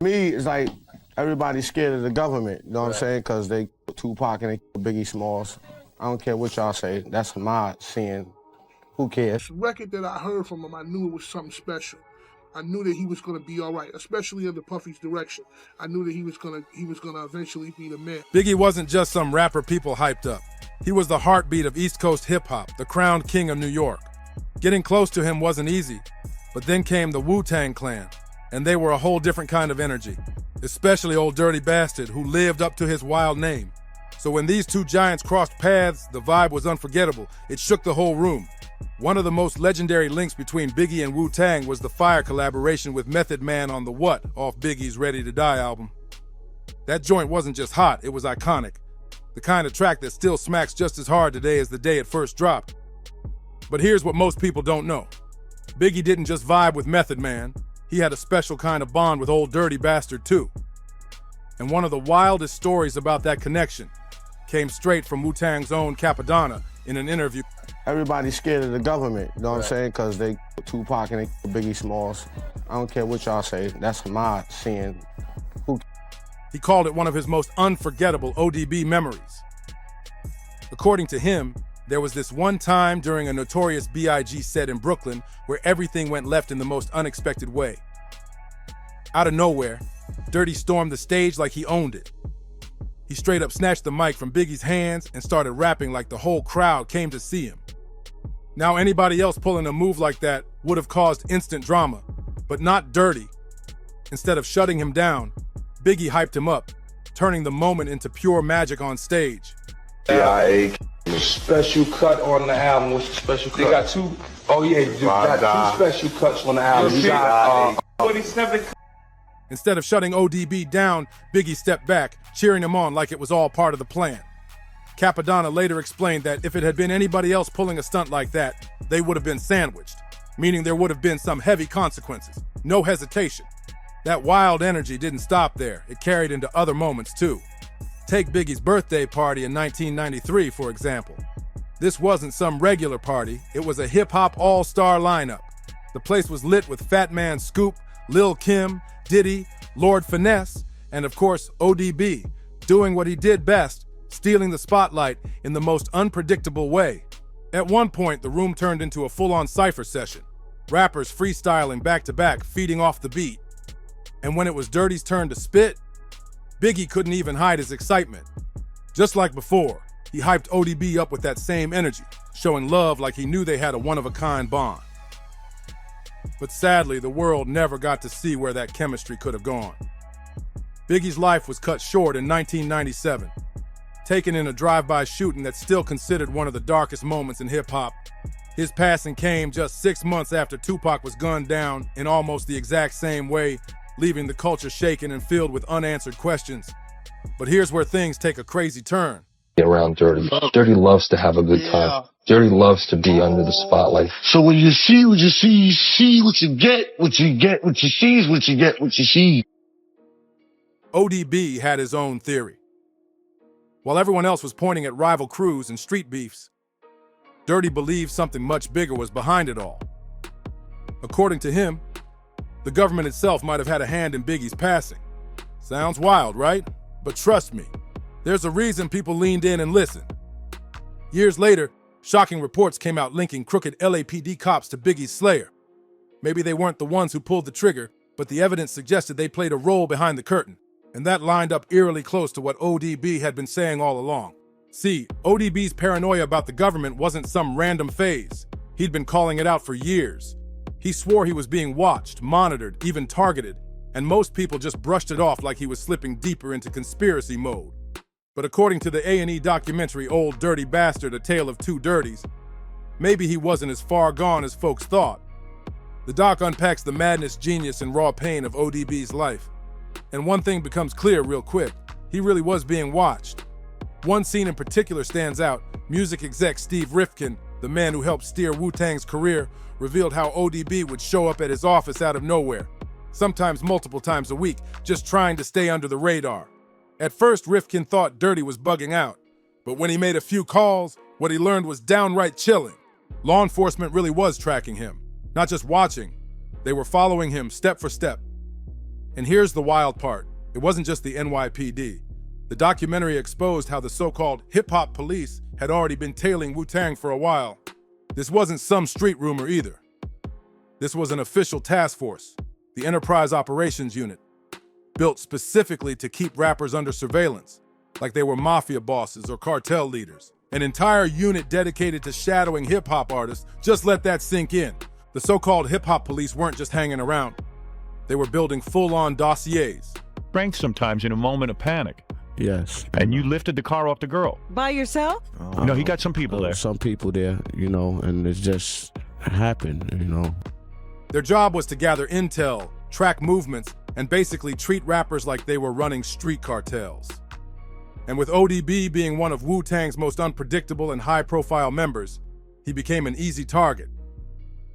Me, it's like everybody's scared of the government, you know what I'm saying? Because they Tupac and they Biggie Smalls. I don't care what y'all say. That's my seeing. Who cares? The record that I heard from him, I knew it was something special. I knew that he was gonna be all right, especially under Puffy's direction. I knew that he was gonna eventually be the man. Biggie wasn't just some rapper people hyped up. He was the heartbeat of East Coast hip-hop, the crowned king of New York. Getting close to him wasn't easy, but then came the Wu-Tang Clan, and they were a whole different kind of energy, especially Old Dirty Bastard, who lived up to his wild name. So when these two giants crossed paths, the vibe was unforgettable. It shook the whole room. One of the most legendary links between Biggie and Wu-Tang was the Fire collaboration with Method Man on the What off Biggie's Ready to Die album. That joint wasn't just hot, it was iconic. The kind of track that still smacks just as hard today as the day it first dropped. But here's what most people don't know. Biggie didn't just vibe with Method Man, he had a special kind of bond with Old Dirty Bastard too. And one of the wildest stories about that connection came straight from Wu-Tang's own Capadonna in an interview. Everybody's scared of the government, you know what I'm saying? Because they Tupac and they Biggie Smalls. I don't care what y'all say. That's my seeing. He called it one of his most unforgettable ODB memories. According to him, there was this one time during a Notorious B.I.G. set in Brooklyn where everything went left in the most unexpected way. Out of nowhere, Dirty stormed the stage like he owned it. He straight up snatched the mic from Biggie's hands and started rapping like the whole crowd came to see him. Now anybody else pulling a move like that would have caused instant drama, but not Dirty. Instead of shutting him down, Biggie hyped him up, turning the moment into pure magic on stage. B.I.G. Special cut on the album. What's the special cut? They got two. Oh yeah, you got two special cuts on the album. You got 27. Instead of shutting ODB down, Biggie stepped back, cheering him on like it was all part of the plan. Capadonna later explained that if it had been anybody else pulling a stunt like that, they would have been sandwiched, meaning there would have been some heavy consequences. No hesitation. That wild energy didn't stop there. It carried into other moments too. Take Biggie's birthday party in 1993, for example. This wasn't some regular party. It was a hip-hop all-star lineup. The place was lit with Fat Man Scoop, Lil Kim, Diddy, Lord Finesse, and of course, ODB, doing what he did best, stealing the spotlight in the most unpredictable way. At one point, the room turned into a full-on cypher session, rappers freestyling back-to-back, feeding off the beat. And when it was Dirty's turn to spit, Biggie couldn't even hide his excitement. Just like before, he hyped ODB up with that same energy, showing love like he knew they had a one-of-a-kind bond. But sadly, the world never got to see where that chemistry could have gone. Biggie's life was cut short in 1997, taken in a drive-by shooting that's still considered one of the darkest moments in hip-hop. His passing came just 6 months after Tupac was gunned down in almost the exact same way, leaving the culture shaken and filled with unanswered questions. But here's where things take a crazy turn. Around Dirty. Dirty loves to have a good time. Dirty loves to be under the spotlight. So when you see what you see what you get, what you get, what you see is what you get, what you see. ODB had his own theory. While everyone else was pointing at rival crews and street beefs, Dirty believed something much bigger was behind it all. According to him, the government itself might have had a hand in Biggie's passing. Sounds wild, right? But trust me, there's a reason people leaned in and listened. Years later, shocking reports came out linking crooked LAPD cops to Biggie's slayer. Maybe they weren't the ones who pulled the trigger, but the evidence suggested they played a role behind the curtain, and that lined up eerily close to what ODB had been saying all along. See, ODB's paranoia about the government wasn't some random phase. He'd been calling it out for years. He swore he was being watched, monitored, even targeted, and most people just brushed it off like he was slipping deeper into conspiracy mode. But according to the A&E documentary Old Dirty Bastard, A Tale of Two Dirties, maybe he wasn't as far gone as folks thought. The doc unpacks the madness, genius, and raw pain of ODB's life. And one thing becomes clear real quick, he really was being watched. One scene in particular stands out. Music exec Steve Rifkin, the man who helped steer Wu-Tang's career, revealed how ODB would show up at his office out of nowhere, sometimes multiple times a week, just trying to stay under the radar. At first, Rifkin thought Dirty was bugging out, but when he made a few calls, what he learned was downright chilling. Law enforcement really was tracking him, not just watching. They were following him step for step. And here's the wild part. It wasn't just the NYPD. The documentary exposed how the so-called hip-hop police had already been tailing Wu-Tang for a while. This wasn't some street rumor either. This was an official task force, the Enterprise Operations Unit, built specifically to keep rappers under surveillance, like they were mafia bosses or cartel leaders. An entire unit dedicated to shadowing hip-hop artists. Just let that sink in. The so-called hip-hop police weren't just hanging around. They were building full-on dossiers. Strength sometimes in a moment of panic. Yes. And you lifted the car off the girl. By yourself? No, he got some people there. Some people there, and it just happened, Their job was to gather intel, track movements, and basically treat rappers like they were running street cartels. And with ODB being one of Wu-Tang's most unpredictable and high-profile members, he became an easy target.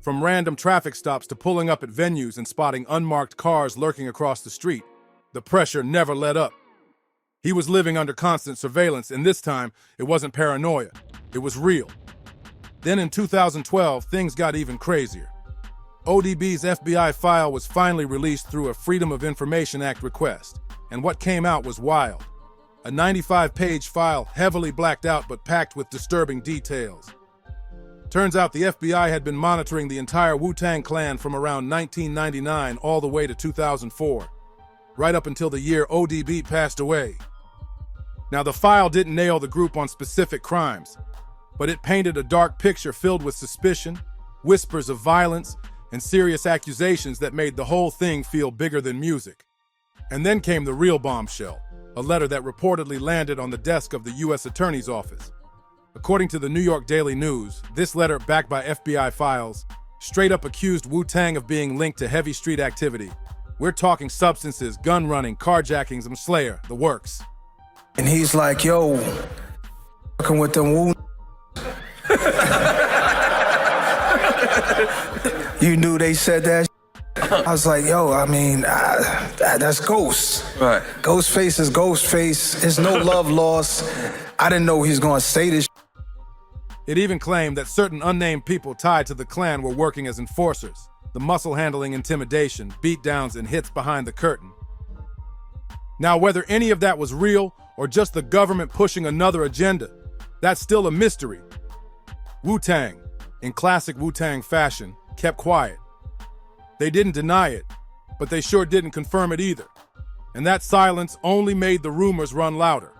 From random traffic stops to pulling up at venues and spotting unmarked cars lurking across the street, the pressure never let up. He was living under constant surveillance, and this time, it wasn't paranoia. It was real. Then in 2012, things got even crazier. ODB's FBI file was finally released through a Freedom of Information Act request, and what came out was wild. A 95-page file heavily blacked out but packed with disturbing details. Turns out the FBI had been monitoring the entire Wu-Tang Clan from around 1999 all the way to 2004, right up until the year ODB passed away. Now, the file didn't nail the group on specific crimes, but it painted a dark picture filled with suspicion, whispers of violence, and serious accusations that made the whole thing feel bigger than music. And then came the real bombshell, a letter that reportedly landed on the desk of the U.S. Attorney's Office. According to the New York Daily News, this letter, backed by FBI files, straight up accused Wu-Tang of being linked to heavy street activity. We're talking substances, gun running, carjackings, and Slayer, the works. And he's like, yo, fucking with them Wu. You knew they said that. I was like, yo, that's Ghost. Right. Ghostface is Ghostface. There's no love lost. I didn't know he was gonna say this. It even claimed that certain unnamed people tied to the clan were working as enforcers, the muscle handling intimidation, beatdowns, and hits behind the curtain. Now, whether any of that was real or just the government pushing another agenda, that's still a mystery. Wu-Tang, in classic Wu-Tang fashion, kept quiet. They didn't deny it, but they sure didn't confirm it either. And that silence only made the rumors run louder.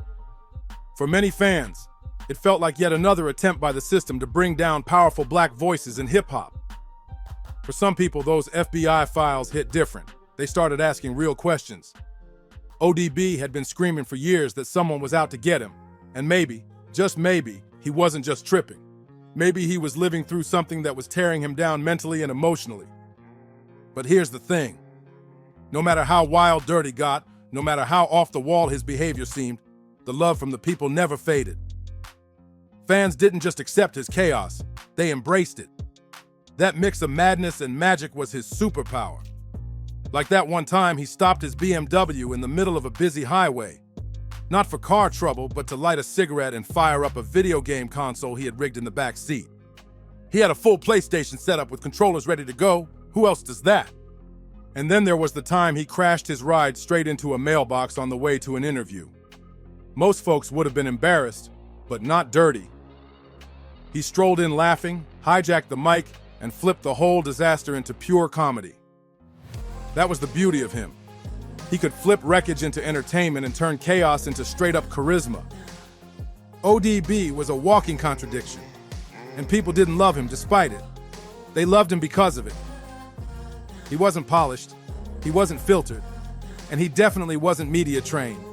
For many fans, it felt like yet another attempt by the system to bring down powerful black voices in hip-hop. For some people, those FBI files hit different. They started asking real questions. ODB had been screaming for years that someone was out to get him, and maybe, just maybe, he wasn't just tripping. Maybe he was living through something that was tearing him down mentally and emotionally. But here's the thing. No matter how wild Dirty got, no matter how off the wall his behavior seemed, the love from the people never faded. Fans didn't just accept his chaos, they embraced it. That mix of madness and magic was his superpower. Like that one time he stopped his BMW in the middle of a busy highway. Not for car trouble, but to light a cigarette and fire up a video game console he had rigged in the back seat. He had a full PlayStation set up with controllers ready to go. Who else does that? And then there was the time he crashed his ride straight into a mailbox on the way to an interview. Most folks would have been embarrassed, but not Dirty. He strolled in laughing, hijacked the mic, and flipped the whole disaster into pure comedy. That was the beauty of him. He could flip wreckage into entertainment and turn chaos into straight-up charisma. ODB was a walking contradiction, and people didn't love him despite it. They loved him because of it. He wasn't polished, he wasn't filtered, and he definitely wasn't media trained.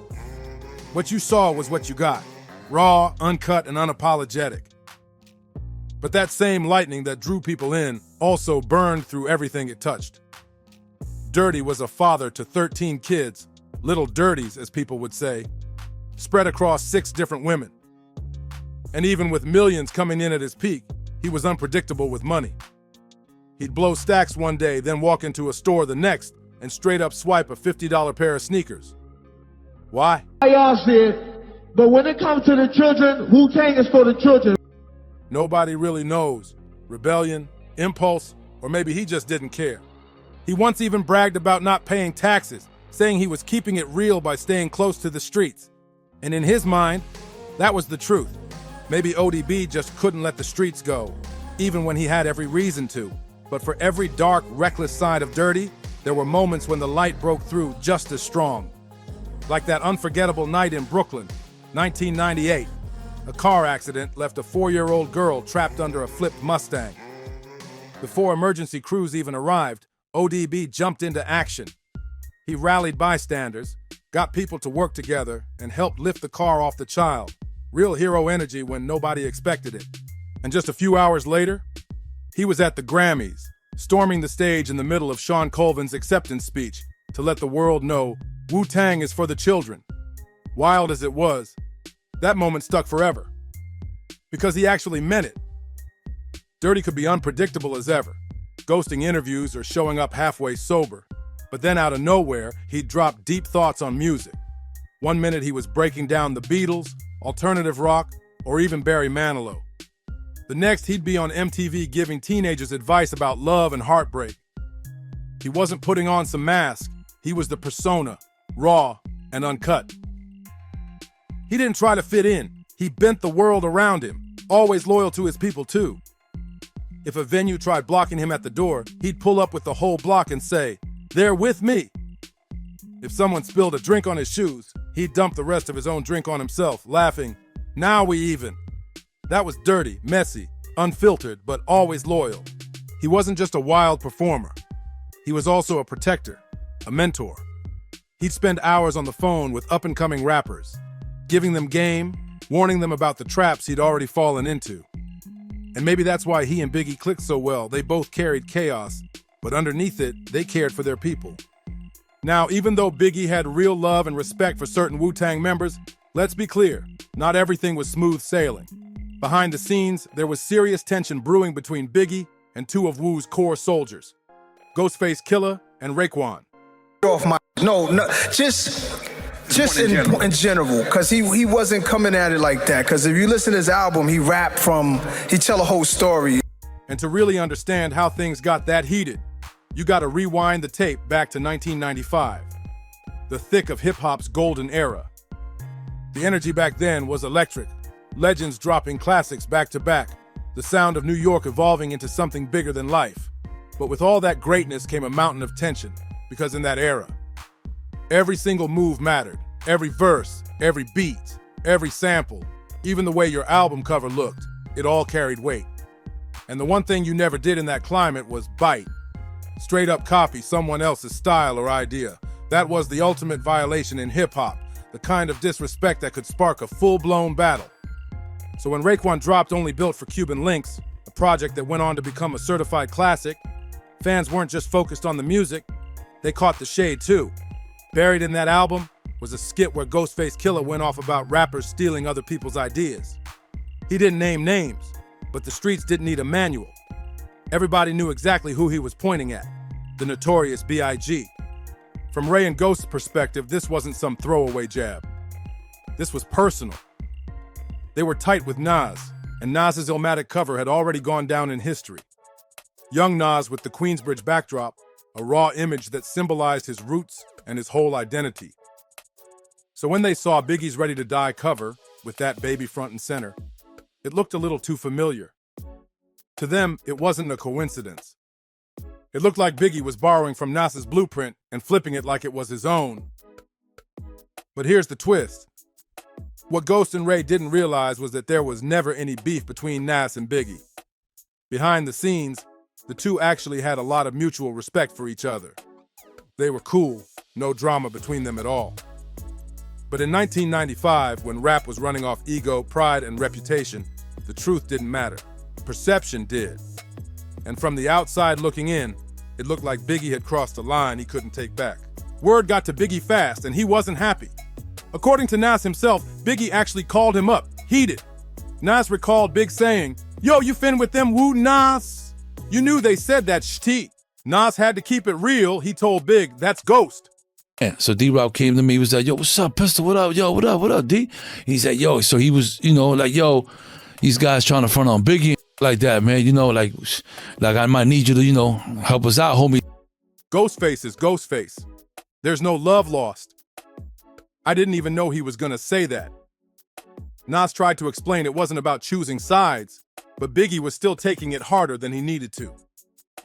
What you saw was what you got, raw, uncut, and unapologetic. But that same lightning that drew people in also burned through everything it touched. Dirty was a father to 13 kids, little dirties, as people would say, spread across 6 different women. And even with millions coming in at his peak, he was unpredictable with money. He'd blow stacks one day, then walk into a store the next and straight up swipe a $50 pair of sneakers. Why? Y'all said, but when it comes to the children, Wu-Tang is for the children. Nobody really knows. Rebellion, impulse, or maybe he just didn't care. He once even bragged about not paying taxes saying he was keeping it real by staying close to the streets. And in his mind, that was the truth. Maybe ODB just couldn't let the streets go, even when he had every reason to. But for every dark, reckless side of Dirty, there were moments when the light broke through just as strong. Like that unforgettable night in Brooklyn, 1998. A car accident left a 4-year-old girl trapped under a flipped Mustang. Before emergency crews even arrived, ODB jumped into action. He rallied bystanders, got people to work together, and helped lift the car off the child. Real hero energy when nobody expected it. And just a few hours later, he was at the Grammys, storming the stage in the middle of Sean Colvin's acceptance speech to let the world know Wu-Tang is for the children. Wild as it was, that moment stuck forever. Because he actually meant it. Dirty could be unpredictable as ever, ghosting interviews or showing up halfway sober. But then out of nowhere, he'd drop deep thoughts on music. One minute he was breaking down the Beatles, alternative rock, or even Barry Manilow. The next, he'd be on MTV giving teenagers advice about love and heartbreak. He wasn't putting on some mask, he was the persona, raw and uncut. He didn't try to fit in, he bent the world around him, always loyal to his people too. If a venue tried blocking him at the door, he'd pull up with the whole block and say, "They're with me." If someone spilled a drink on his shoes, he'd dump the rest of his own drink on himself, laughing, "Now we even." That was Dirty, messy, unfiltered, but always loyal. He wasn't just a wild performer. He was also a protector, a mentor. He'd spend hours on the phone with up-and-coming rappers, giving them game, warning them about the traps he'd already fallen into. And maybe that's why he and Biggie clicked so well. They both carried chaos, but underneath it, they cared for their people. Now, even though Biggie had real love and respect for certain Wu-Tang members, let's be clear, not everything was smooth sailing. Behind the scenes, there was serious tension brewing between Biggie and two of Wu's core soldiers, Ghostface Killah and Raekwon. Just in general, because he wasn't coming at it like that. Because if you listen to his album, he tell a whole story. And to really understand how things got that heated, you gotta rewind the tape back to 1995, the thick of hip-hop's golden era. The energy back then was electric, legends dropping classics back to back, the sound of New York evolving into something bigger than life. But with all that greatness came a mountain of tension, because in that era, every single move mattered, every verse, every beat, every sample, even the way your album cover looked, it all carried weight. And the one thing you never did in that climate was bite. Straight up copy someone else's style or idea. That was the ultimate violation in hip-hop, the kind of disrespect that could spark a full-blown battle. So when Raekwon dropped Only Built for Cuban Links, a project that went on to become a certified classic, fans weren't just focused on the music, they caught the shade too. Buried in that album was a skit where Ghostface Killah went off about rappers stealing other people's ideas. He didn't name names, but the streets didn't need a manual. Everybody knew exactly who he was pointing at, the Notorious B.I.G. From Ray and Ghost's perspective, this wasn't some throwaway jab. This was personal. They were tight with Nas, and Nas's Illmatic cover had already gone down in history. Young Nas with the Queensbridge backdrop, a raw image that symbolized his roots and his whole identity. So when they saw Biggie's Ready to Die cover, with that baby front and center, it looked a little too familiar. To them, it wasn't a coincidence. It looked like Biggie was borrowing from Nas's blueprint and flipping it like it was his own. But here's the twist. What Ghost and Ray didn't realize was that there was never any beef between Nas and Biggie. Behind the scenes, the two actually had a lot of mutual respect for each other. They were cool, no drama between them at all. But in 1995, when rap was running off ego, pride, and reputation, the truth didn't matter. Perception did. And from the outside looking in, it looked like Biggie had crossed a line he couldn't take back. Word got to Biggie fast, and he wasn't happy. According to Nas himself, Biggie actually called him up, heated. Nas recalled Big saying, "Yo, you fin with them Wu Nas?" You knew they said that shit. Nas had to keep it real. He told Big, "That's Ghost." Yeah, so D-Rock came to me, he was like, "Yo, what's up, Pistol? What up? Yo, what up, D?" He said, "Yo," so he was, like, "Yo, these guys trying to front on Biggie like that, man, like I might need you to, help us out, homie." Ghostface is Ghostface. There's no love lost. I didn't even know he was gonna say that. Nas tried to explain it wasn't about choosing sides, but Biggie was still taking it harder than he needed to.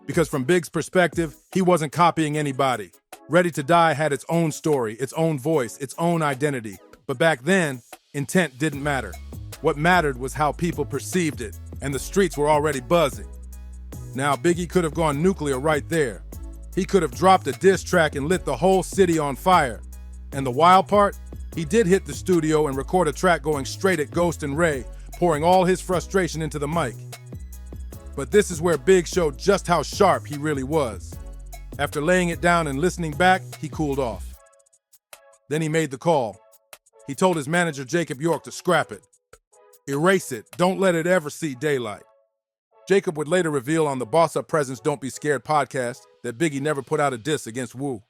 Because from Big's perspective, he wasn't copying anybody. Ready to Die had its own story, its own voice, its own identity. But back then, intent didn't matter. What mattered was how people perceived it, and the streets were already buzzing. Now, Biggie could have gone nuclear right there. He could have dropped a diss track and lit the whole city on fire. And the wild part? He did hit the studio and record a track going straight at Ghost and Ray, pouring all his frustration into the mic. But this is where Big showed just how sharp he really was. After laying it down and listening back, he cooled off. Then he made the call. He told his manager Jacob York to scrap it. Erase it, don't let it ever see daylight. Jacob would later reveal on the Boss Up Presence Don't Be Scared podcast that Biggie never put out a diss against Wu.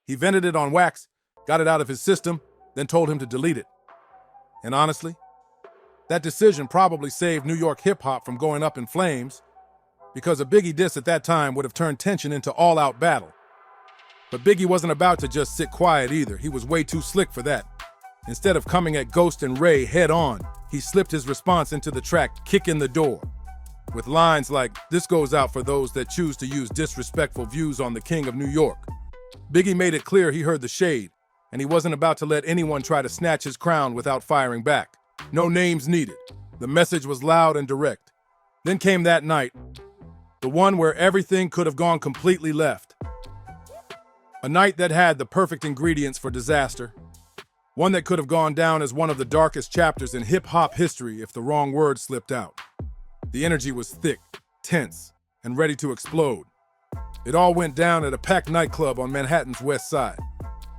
He vented it on wax, got it out of his system, then told him to delete it. And honestly, that decision probably saved New York hip-hop from going up in flames, because a Biggie diss at that time would have turned tension into all-out battle. But Biggie wasn't about to just sit quiet either. He was way too slick for that. Instead of coming at Ghost and Ray head-on, he slipped his response into the track Kick in the Door, with lines like, "This goes out for those that choose to use disrespectful views on the King of New York." Biggie made it clear he heard the shade, and he wasn't about to let anyone try to snatch his crown without firing back. No names needed. The message was loud and direct. Then came that night, the one where everything could have gone completely left. A night that had the perfect ingredients for disaster. One that could have gone down as one of the darkest chapters in hip-hop history if the wrong word slipped out. The energy was thick, tense, and ready to explode. It all went down at a packed nightclub on Manhattan's West Side.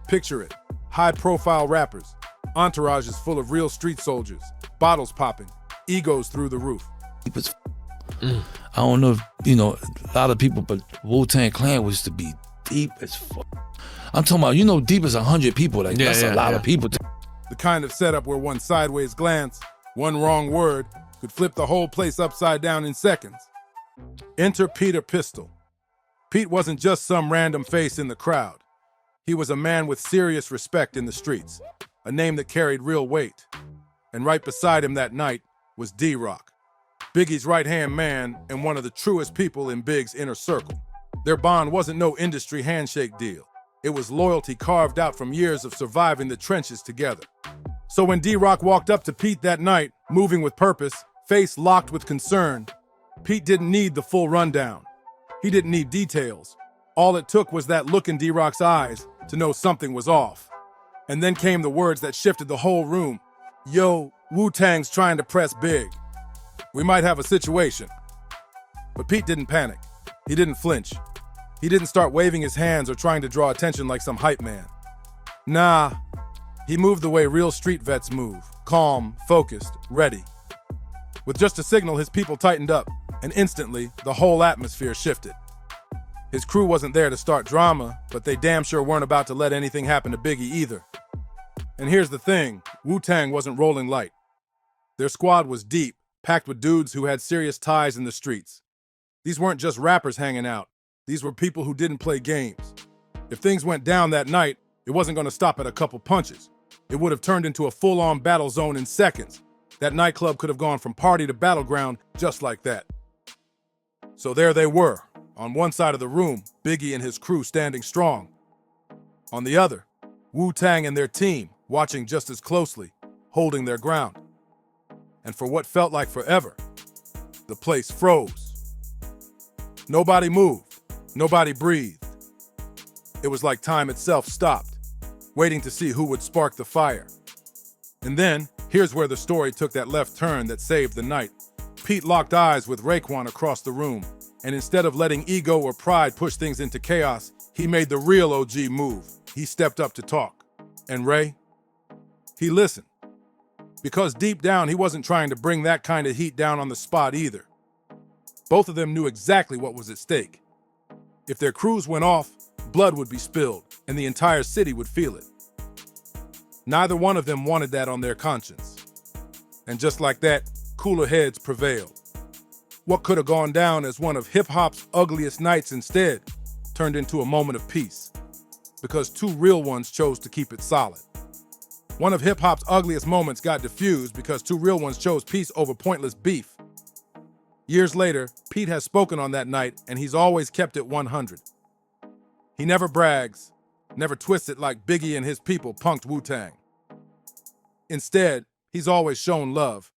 Picture it, high-profile rappers, entourages full of real street soldiers, bottles popping, egos through the roof. I don't know if, a lot of people, but Wu-Tang Clan was to be deep as fuck. I'm talking about, deep as 100 people. That's a lot of people. The kind of setup where one sideways glance, one wrong word, could flip the whole place upside down in seconds. Enter Peter Pistol. Pete wasn't just some random face in the crowd. He was a man with serious respect in the streets, a name that carried real weight. And right beside him that night was D-Rock, Biggie's right-hand man and one of the truest people in Big's inner circle. Their bond wasn't no industry handshake deal. It was loyalty carved out from years of surviving the trenches together. So when D-Rock walked up to Pete that night, moving with purpose, face locked with concern, Pete didn't need the full rundown. He didn't need details. All it took was that look in D-Rock's eyes to know something was off. And then came the words that shifted the whole room. "Yo, Wu-Tang's trying to press Big. We might have a situation." But Pete didn't panic. He didn't flinch. He didn't start waving his hands or trying to draw attention like some hype man. Nah, he moved the way real street vets move, calm, focused, ready. With just a signal, his people tightened up, and instantly, the whole atmosphere shifted. His crew wasn't there to start drama, but they damn sure weren't about to let anything happen to Biggie either. And here's the thing, Wu-Tang wasn't rolling light. Their squad was deep, packed with dudes who had serious ties in the streets. These weren't just rappers hanging out. These were people who didn't play games. If things went down that night, it wasn't going to stop at a couple punches. It would have turned into a full-on battle zone in seconds. That nightclub could have gone from party to battleground just like that. So there they were. On one side of the room, Biggie and his crew standing strong. On the other, Wu-Tang and their team watching just as closely, holding their ground. And for what felt like forever, the place froze. Nobody moved. Nobody breathed. It was like time itself stopped, waiting to see who would spark the fire. And then, here's where the story took that left turn that saved the night. Pete locked eyes with Raekwon across the room, and instead of letting ego or pride push things into chaos, he made the real OG move. He stepped up to talk. And Ray? He listened. Because deep down, he wasn't trying to bring that kind of heat down on the spot either. Both of them knew exactly what was at stake. If their crews went off, blood would be spilled, and the entire city would feel it. Neither one of them wanted that on their conscience. And just like that, cooler heads prevailed. What could have gone down as one of hip-hop's ugliest nights instead turned into a moment of peace. because two real ones chose to keep it solid. One of hip-hop's ugliest moments got diffused because two real ones chose peace over pointless beef. Years later, Pete has spoken on that night, and he's always kept it 100. He never brags, never twists it like Biggie and his people punked Wu-Tang. Instead, he's always shown love,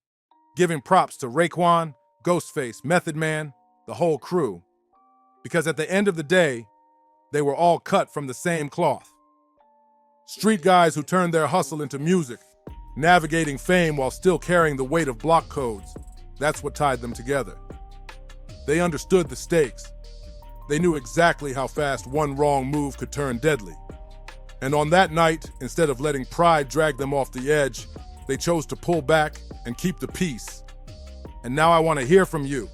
giving props to Raekwon, Ghostface, Method Man, the whole crew. Because at the end of the day, they were all cut from the same cloth. Street guys who turned their hustle into music, navigating fame while still carrying the weight of block codes. That's what tied them together. They understood the stakes. They knew exactly how fast one wrong move could turn deadly. And on that night, instead of letting pride drag them off the edge, they chose to pull back and keep the peace. And now I want to hear from you.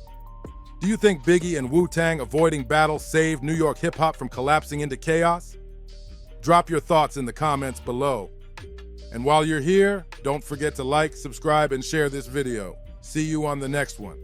Do you think Biggie and Wu-Tang avoiding battle saved New York hip-hop from collapsing into chaos? Drop your thoughts in the comments below. And while you're here, don't forget to like, subscribe, and share this video. See you on the next one.